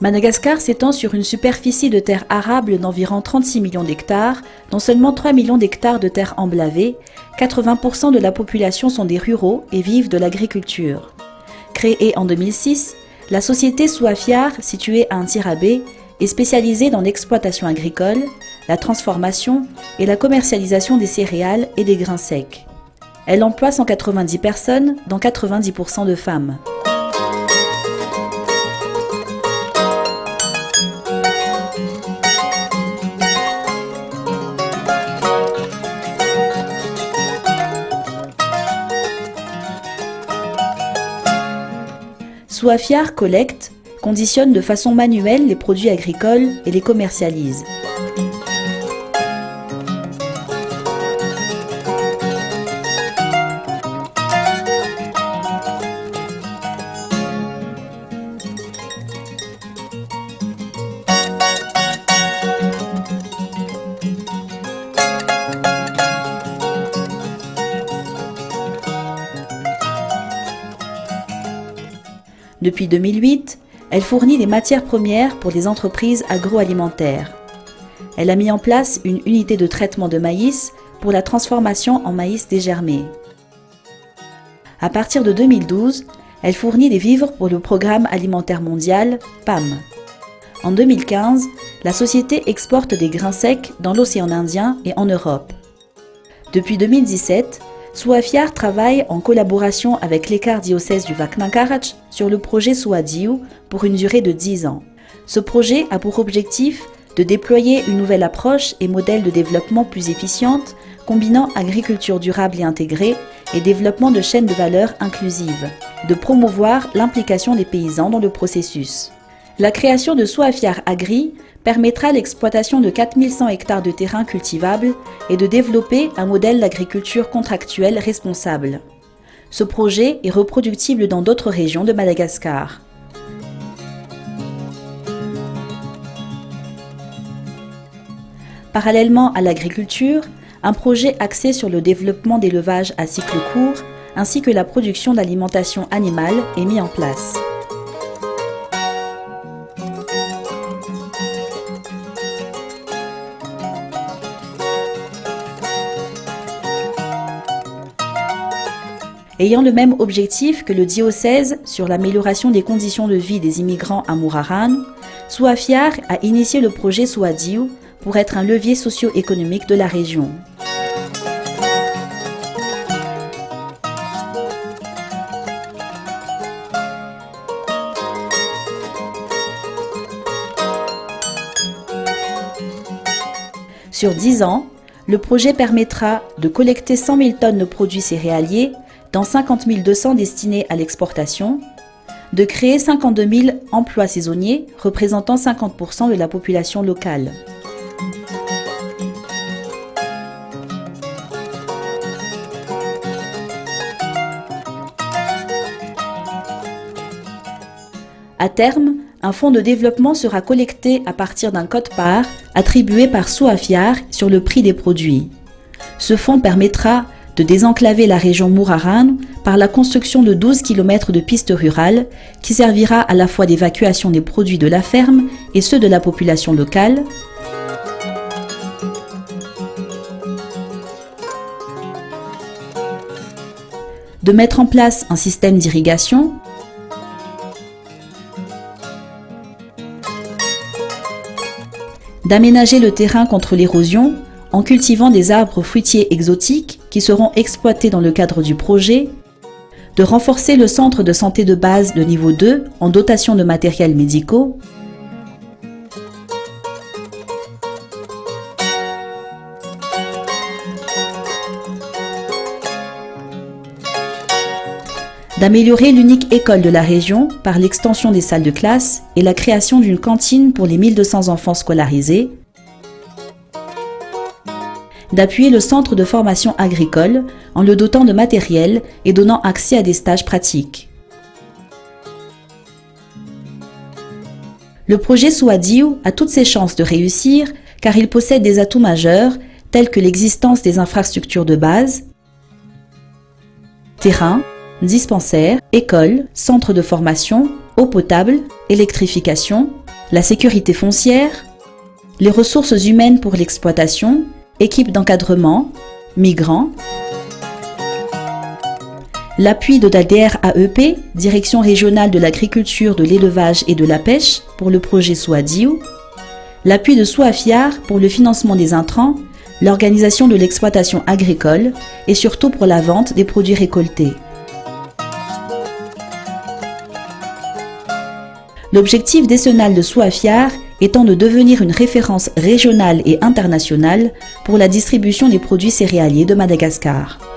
Madagascar s'étend sur une superficie de terres arables d'environ 36 millions d'hectares, dont seulement 3 millions d'hectares de terres emblavées. 80% de la population sont des ruraux et vivent de l'agriculture. Créée en 2006, la société Souafiar, située à Antsirabe, est spécialisée dans l'exploitation agricole, la transformation et la commercialisation des céréales et des grains secs. Elle emploie 190 personnes, dont 90% de femmes. Souafiar collecte, conditionne de façon manuelle les produits agricoles et les commercialise. Depuis 2008, elle fournit des matières premières pour les entreprises agroalimentaires. Elle a mis en place une unité de traitement de maïs pour la transformation en maïs dégermé. À partir de 2012, elle fournit des vivres pour le Programme alimentaire mondial, PAM. En 2015, la société exporte des grains secs dans l'océan Indien et en Europe. Depuis 2017, Souafiar travaille en collaboration avec l'Écart-diocèse du Vaknakarach sur le projet Souadiou pour une durée de 10 ans. Ce projet a pour objectif de déployer une nouvelle approche et modèle de développement plus efficiente, combinant agriculture durable et intégrée et développement de chaînes de valeur inclusives, de promouvoir l'implication des paysans dans le processus. La création de Souafiar Agri permettra l'exploitation de 4100 hectares de terrains cultivables et de développer un modèle d'agriculture contractuelle responsable. Ce projet est reproductible dans d'autres régions de Madagascar. Parallèlement à l'agriculture, un projet axé sur le développement d'élevage à cycle court ainsi que la production d'alimentation animale est mis en place. Ayant le même objectif que le diocèse sur l'amélioration des conditions de vie des immigrants à Mouraran, Souafiar a initié le projet Souadiou pour être un levier socio-économique de la région. Sur 10 ans, le projet permettra de collecter 100 000 tonnes de produits céréaliers dans 50 200 destinés à l'exportation, de créer 52 000 emplois saisonniers représentant 50% de la population locale. À terme, un fonds de développement sera collecté à partir d'un quote-part attribué par Souafiar sur le prix des produits. Ce fonds permettra de désenclaver la région Mouraran par la construction de 12 km de pistes rurales qui servira à la fois d'évacuation des produits de la ferme et ceux de la population locale, de mettre en place un système d'irrigation, d'aménager le terrain contre l'érosion en cultivant des arbres fruitiers exotiques qui seront exploités dans le cadre du projet, de renforcer le centre de santé de base de niveau 2 en dotation de matériels médicaux, d'améliorer l'unique école de la région par l'extension des salles de classe et la création d'une cantine pour les 1200 enfants scolarisés, d'appuyer le centre de formation agricole en le dotant de matériel et donnant accès à des stages pratiques. Le projet Souadiou a toutes ses chances de réussir car il possède des atouts majeurs tels que l'existence des infrastructures de base, terrain, dispensaires, écoles, centres de formation, eau potable, électrification, la sécurité foncière, les ressources humaines pour l'exploitation, équipe d'encadrement, migrants, l'appui de la DRAEP, Direction régionale de l'agriculture, de l'élevage et de la pêche, pour le projet Souadiou, l'appui de Souafiar pour le financement des intrants, l'organisation de l'exploitation agricole et surtout pour la vente des produits récoltés. L'objectif décennal de Souafiar étant de devenir une référence régionale et internationale pour la distribution des produits céréaliers de Madagascar.